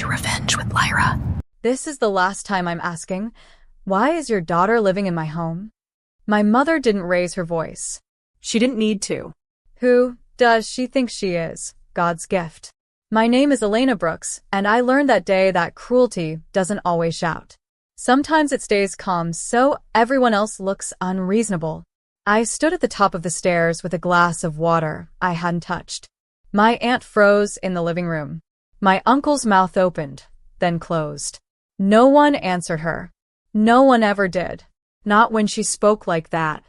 to Revenge with Lyra. This is the last time I'm asking. Why is your daughter living in my home? My mother didn't raise her voice. She didn't need to. Who does she think she is? God's gift. My name is Elena Brooks, and I learned that day that cruelty doesn't always shout. Sometimes it stays calm so everyone else looks unreasonable. I stood at the top of the stairs with a glass of water I hadn't touched. My aunt froze in the living room. My uncle's mouth opened, then closed. No one answered her. No one ever did. Not when she spoke like that.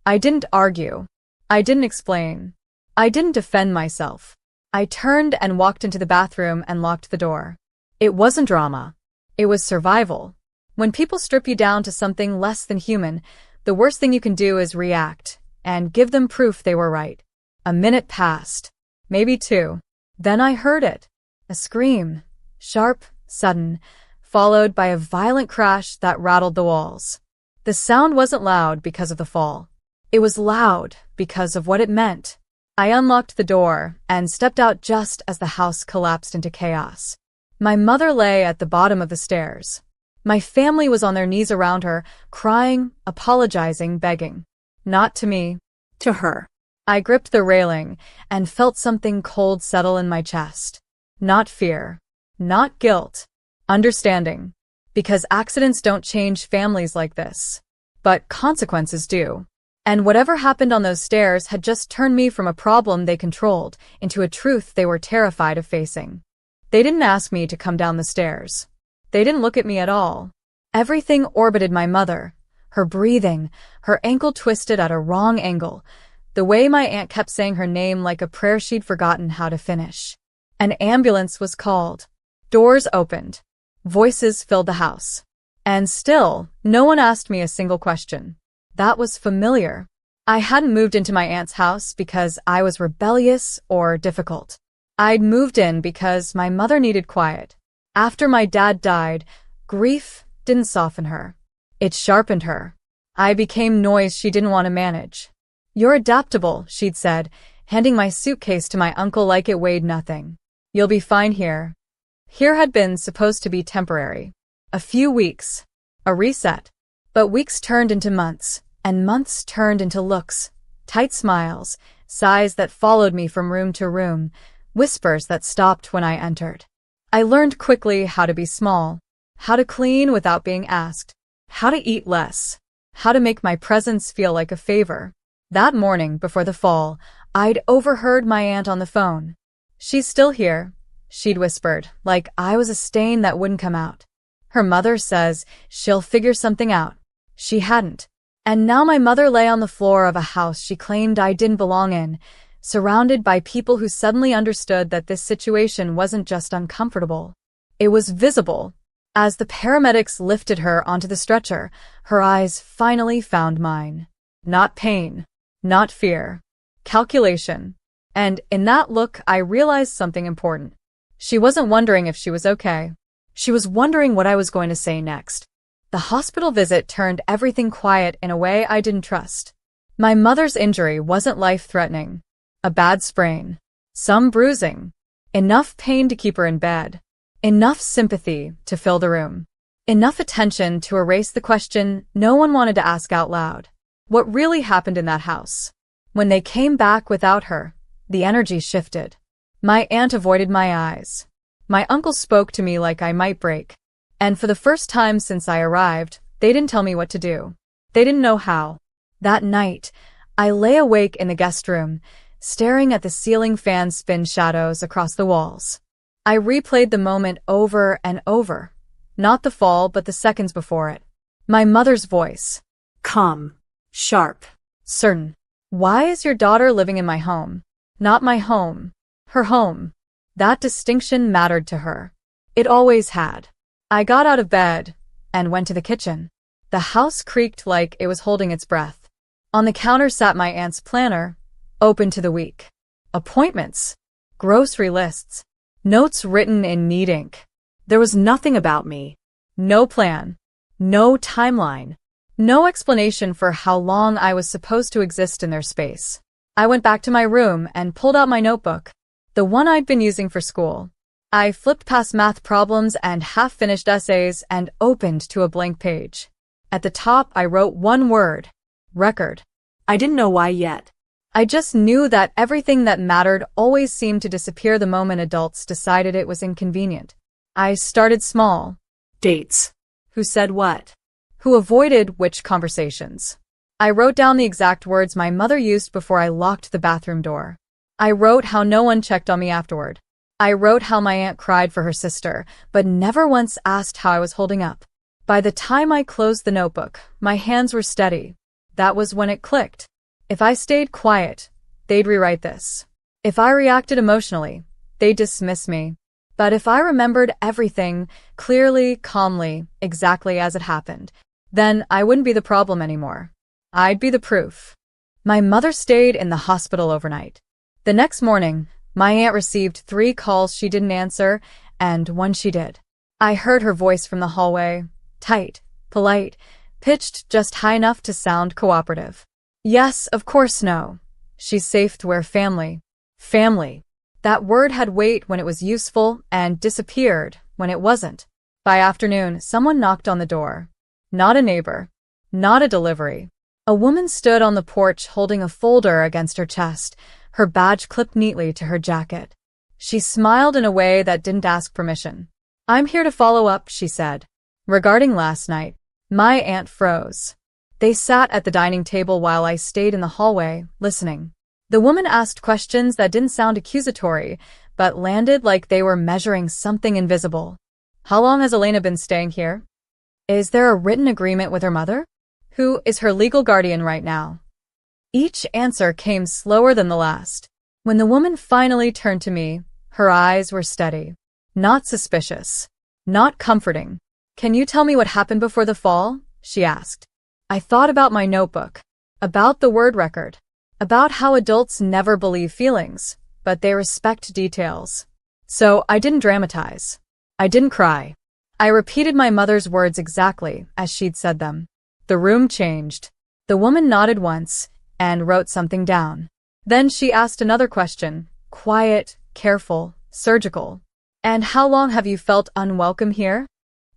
I didn't argue. I didn't explain. I didn't defend myself. I turned and walked into the bathroom and locked the door. It wasn't drama. It was survival. When people strip you down to something less than human, the worst thing you can do is react and give them proof they were right. A minute passed. Maybe two. Then I heard it. A scream. Sharp, sudden, followed by a violent crash that rattled the walls. The sound wasn't loud because of the fall. It was loud because of what it meant. I unlocked the door and stepped out just as the house collapsed into chaos. My mother lay at the bottom of the stairs. My family was on their knees around her, crying, apologizing, begging. Not to me. To her. I gripped the railing and felt something cold settle in my chest. Not fear. Not guilt. Understanding. Because accidents don't change families like this. But consequences do. And whatever happened on those stairs had just turned me from a problem they controlled into a truth they were terrified of facing. They didn't ask me to come down the stairs. They didn't look at me at all. Everything orbited my mother. Her breathing, her ankle twisted at a wrong angle, the way my aunt kept saying her name like a prayer she'd forgotten how to finish. An ambulance was called. Doors opened. Voices filled the house. And still, no one asked me a single question. That was familiar. I hadn't moved into my aunt's house because I was rebellious or difficult. I'd moved in because my mother needed quiet. After my dad died, grief didn't soften her. It sharpened her. I became noise she didn't want to manage. You're adaptable, she'd said, handing my suitcase to my uncle like it weighed nothing. You'll be fine here. Here had been supposed to be temporary. A few weeks. A reset. But weeks turned into months, and months turned into looks, tight smiles, sighs that followed me from room to room, whispers that stopped when I entered. I learned quickly how to be small, how to clean without being asked, how to eat less, how to make my presence feel like a favor. That morning before the fall, I'd overheard my aunt on the phone. She's still here, she'd whispered, like I was a stain that wouldn't come out. Her mother says she'll figure something out. She hadn't. And now my mother lay on the floor of a house she claimed I didn't belong in, surrounded by people who suddenly understood that this situation wasn't just uncomfortable. It was visible. As the paramedics lifted her onto the stretcher, her eyes finally found mine. Not pain. Not fear. Calculation. And in that look, I realized something important. She wasn't wondering if she was okay. She was wondering what I was going to say next. The hospital visit turned everything quiet in a way I didn't trust. My mother's injury wasn't life-threatening. A bad sprain. Some bruising. Enough pain to keep her in bed. Enough sympathy to fill the room. Enough attention to erase the question no one wanted to ask out loud. What really happened in that house? When they came back without her, the energy shifted. My aunt avoided my eyes. My uncle spoke to me like I might break. And for the first time since I arrived, they didn't tell me what to do. They didn't know how. That night, I lay awake in the guest room, staring at the ceiling fan spin shadows across the walls. I replayed the moment over and over. Not the fall, but the seconds before it. My mother's voice. Calm. Sharp. Certain. Why is your daughter living in my home? Not my home. Her home. That distinction mattered to her. It always had. I got out of bed and went to the kitchen. The house creaked like it was holding its breath. On the counter sat my aunt's planner, open to the week. Appointments. Grocery lists. Notes written in neat ink. There was nothing about me. No plan. No timeline. No explanation for how long I was supposed to exist in their space. I went back to my room and pulled out my notebook, the one I'd been using for school. I flipped past math problems and half-finished essays and opened to a blank page. At the top, I wrote one word: record. I didn't know why yet. I just knew that everything that mattered always seemed to disappear the moment adults decided it was inconvenient. I started small. Dates. Who said what? Who avoided which conversations? I wrote down the exact words my mother used before I locked the bathroom door. I wrote how no one checked on me afterward. I wrote how my aunt cried for her sister, but never once asked how I was holding up. By the time I closed the notebook, my hands were steady. That was when it clicked. If I stayed quiet, they'd rewrite this. If I reacted emotionally, they'd dismiss me. But if I remembered everything clearly, calmly, exactly as it happened, then I wouldn't be the problem anymore. I'd be the proof. My mother stayed in the hospital overnight. The next morning, my aunt received 3 calls she didn't answer, and one she did. I heard her voice from the hallway, tight, polite, pitched just high enough to sound cooperative. Yes, of course no. She's safe to where family. Family. That word had weight when it was useful and disappeared when it wasn't. By afternoon, someone knocked on the door. Not a neighbor. Not a delivery. A woman stood on the porch holding a folder against her chest, her badge clipped neatly to her jacket. She smiled in a way that didn't ask permission. "I'm here to follow up," she said. Regarding last night, my aunt froze. They sat at the dining table while I stayed in the hallway, listening. The woman asked questions that didn't sound accusatory, but landed like they were measuring something invisible. "How long has Elena been staying here? Is there a written agreement with her mother? Who is her legal guardian right now?" Each answer came slower than the last. When the woman finally turned to me, her eyes were steady. Not suspicious. Not comforting. "Can you tell me what happened before the fall?" she asked. I thought about my notebook. About the word record. About how adults never believe feelings, but they respect details. So I didn't dramatize. I didn't cry. I repeated my mother's words exactly as she'd said them. The room changed. The woman nodded once and wrote something down. Then she asked another question, quiet, careful, surgical. "And how long have you felt unwelcome here?"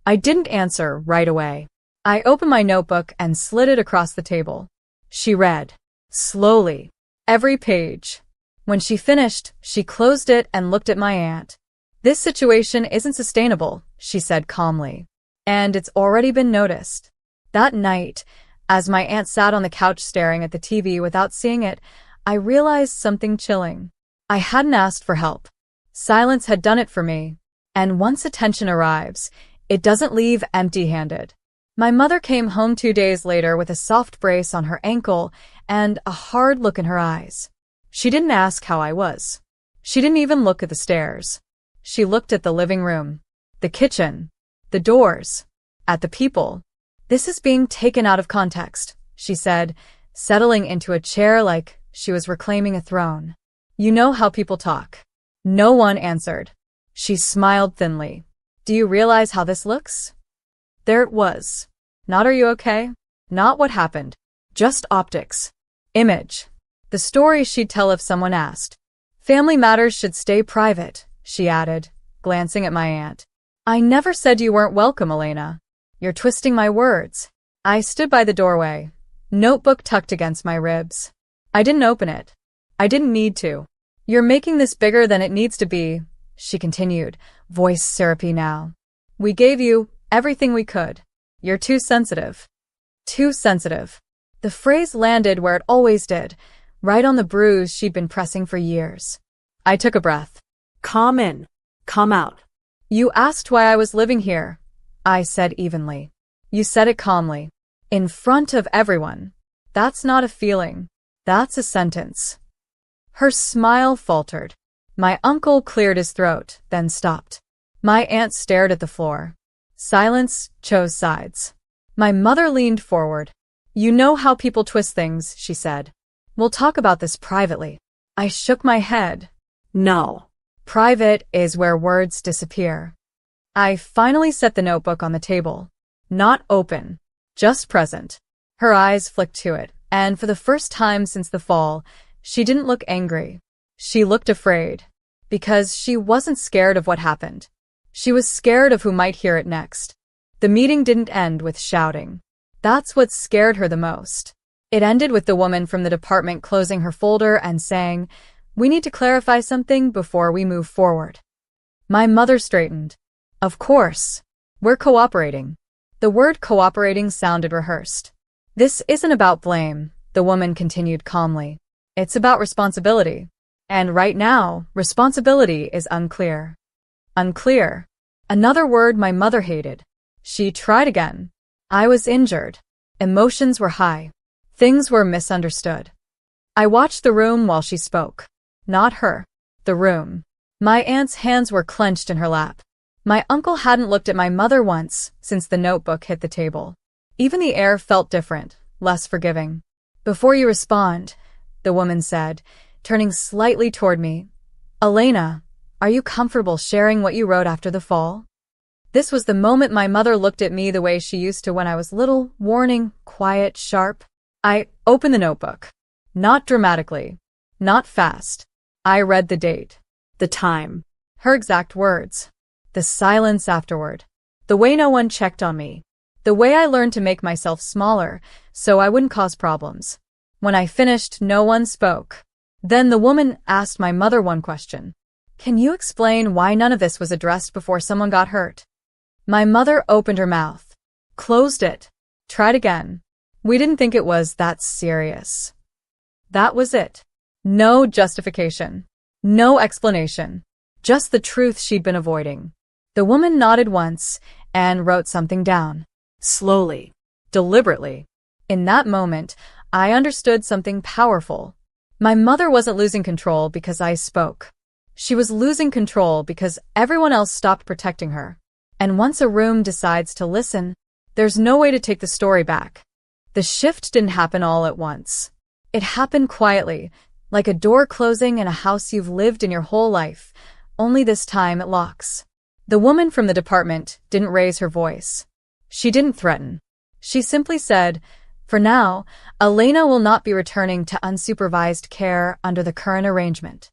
I didn't answer right away. I opened my notebook and slid it across the table. She read, slowly, every page. When she finished, she closed it and looked at my aunt. "This situation isn't sustainable," she said calmly. "And it's already been noticed." That night, as my aunt sat on the couch staring at the TV without seeing it, I realized something chilling. I hadn't asked for help. Silence had done it for me. And once attention arrives, it doesn't leave empty-handed. My mother came home 2 days later with a soft brace on her ankle and a hard look in her eyes. She didn't ask how I was. She didn't even look at the stairs. She looked at the living room, the kitchen, the doors, at the people. "This is being taken out of context," she said, settling into a chair like she was reclaiming a throne. "You know how people talk." No one answered. She smiled thinly. "Do you realize how this looks?" There it was. Not "are you okay?" Not what happened. Just optics. Image. The story she'd tell if someone asked. "Family matters should stay private," she added, glancing at my aunt. "I never said you weren't welcome, Elena. You're twisting my words." I stood by the doorway, notebook tucked against my ribs. I didn't open it. I didn't need to. "You're making this bigger than it needs to be," she continued, voice syrupy now. "We gave you everything we could. You're too sensitive." Too sensitive. The phrase landed where it always did, right on the bruise she'd been pressing for years. I took a breath. "Come in. Come out." "You asked why I was living here," I said evenly. "You said it calmly. In front of everyone. That's not a feeling. That's a sentence." Her smile faltered. My uncle cleared his throat, then stopped. My aunt stared at the floor. Silence chose sides. My mother leaned forward. "You know how people twist things," she said. "We'll talk about this privately." I shook my head. No. Private is where words disappear. I finally set the notebook on the table. Not open. Just present. Her eyes flicked to it, and for the first time since the fall, she didn't look angry. She looked afraid. because she wasn't scared of what happened. She was scared of who might hear it next. The meeting didn't end with shouting. That's what scared her the most. It ended with the woman from the department closing her folder and saying, "We need to clarify something before we move forward." My mother straightened. "Of course. We're cooperating." The word cooperating sounded rehearsed. "This isn't about blame," the woman continued calmly. "It's about responsibility. And right now, responsibility is unclear." Unclear. Another word my mother hated. She tried again. I was injured. Emotions were high. Things were misunderstood. I watched the room while she spoke. Not her. The room. My aunt's hands were clenched in her lap. My uncle hadn't looked at my mother once since the notebook hit the table. Even the air felt different, less forgiving. "Before you respond," the woman said, turning slightly toward me, "Elena, are you comfortable sharing what you wrote after the fall?" This was the moment my mother looked at me the way she used to when I was little, warning, quiet, sharp. I opened the notebook. Not dramatically. Not fast. I read the date. The time. Her exact words. The silence afterward. The way no one checked on me. The way I learned to make myself smaller so I wouldn't cause problems. When I finished, no one spoke. Then the woman asked my mother one question. "Can you explain why none of this was addressed before someone got hurt?" My mother opened her mouth. Closed it. Tried again. "We didn't think it was that serious." That was it. No justification. No explanation. Just the truth she'd been avoiding. The woman nodded once and wrote something down. Slowly. Deliberately. In that moment, I understood something powerful. My mother wasn't losing control because I spoke. She was losing control because everyone else stopped protecting her. And once a room decides to listen, there's no way to take the story back. The shift didn't happen all at once. It happened quietly, like a door closing in a house you've lived in your whole life, only this time it locks. The woman from the department didn't raise her voice. She didn't threaten. She simply said, "For now, Elena will not be returning to unsupervised care under the current arrangement."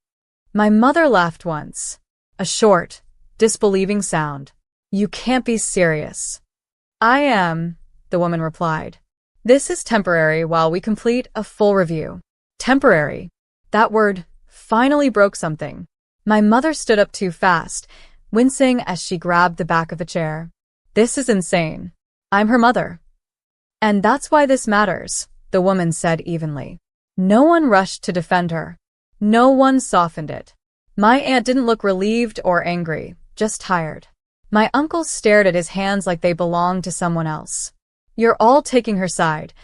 My mother laughed once. A short, disbelieving sound. "You can't be serious." "I am," the woman replied. "This is temporary while we complete a full review." Temporary. That word finally broke something. My mother stood up too fast, wincing as she grabbed the back of the chair. "This is insane. I'm her mother." "And that's why this matters," the woman said evenly. No one rushed to defend her. No one softened it. My aunt didn't look relieved or angry, just tired. My uncle stared at his hands like they belonged to someone else. "You're all taking her side,"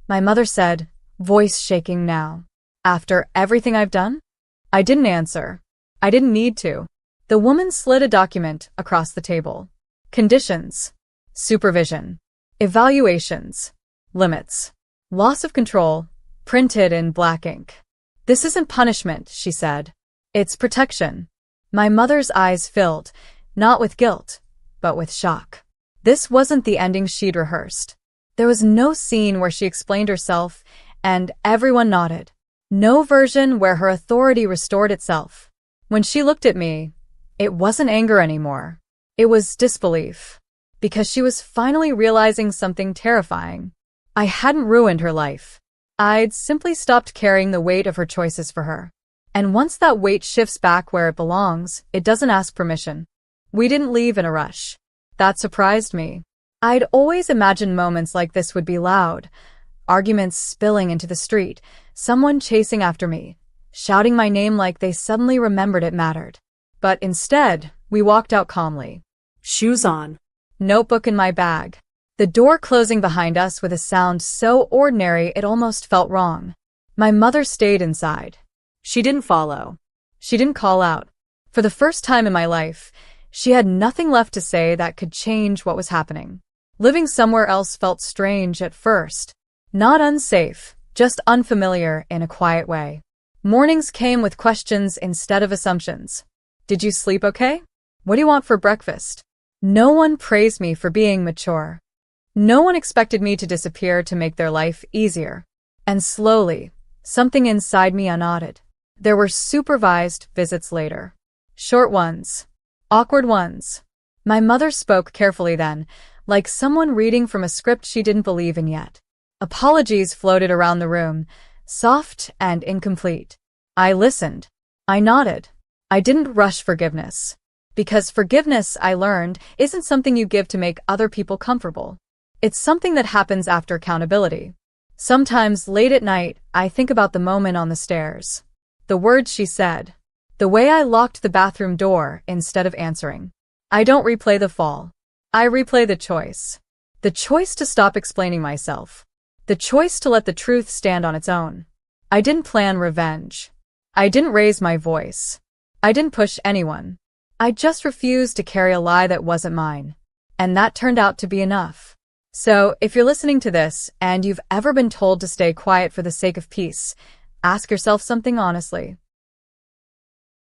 my mother said, voice shaking now. "After everything I've done?" I didn't answer. I didn't need to. The woman slid a document across the table. Conditions. Supervision. Evaluations. Limits. Loss of control. Printed in black ink. "This isn't punishment," she said. "It's protection." My mother's eyes filled, not with guilt, but with shock. This wasn't the ending she'd rehearsed. There was no scene where she explained herself, and everyone nodded. No version where her authority restored itself. When she looked at me, it wasn't anger anymore. It was disbelief. Because she was finally realizing something terrifying. I hadn't ruined her life. I'd simply stopped carrying the weight of her choices for her. And once that weight shifts back where it belongs, it doesn't ask permission. We didn't leave in a rush. That surprised me. I'd always imagined moments like this would be loud. Arguments spilling into the street, someone chasing after me, shouting my name like they suddenly remembered it mattered. But instead, we walked out calmly. Shoes on. Notebook in my bag. The door closing behind us with a sound so ordinary it almost felt wrong. My mother stayed inside. She didn't follow. She didn't call out. For the first time in my life, she had nothing left to say that could change what was happening. Living somewhere else felt strange at first. Not unsafe, just unfamiliar in a quiet way. Mornings came with questions instead of assumptions. "Did you sleep okay? What do you want for breakfast?" No one praised me for being mature. No one expected me to disappear to make their life easier. And slowly, something inside me unknotted. There were supervised visits later. Short ones. Awkward ones. My mother spoke carefully then, like someone reading from a script she didn't believe in yet. Apologies floated around the room, soft and incomplete. I listened. I nodded. I didn't rush forgiveness. Because forgiveness, I learned, isn't something you give to make other people comfortable. It's something that happens after accountability. Sometimes, late at night, I think about the moment on the stairs. The words she said. The way I locked the bathroom door instead of answering. I don't replay the fall. I replay the choice. The choice to stop explaining myself. The choice to let the truth stand on its own. I didn't plan revenge. I didn't raise my voice. I didn't push anyone. I just refused to carry a lie that wasn't mine. And that turned out to be enough. So, if you're listening to this and you've ever been told to stay quiet for the sake of peace, ask yourself something honestly.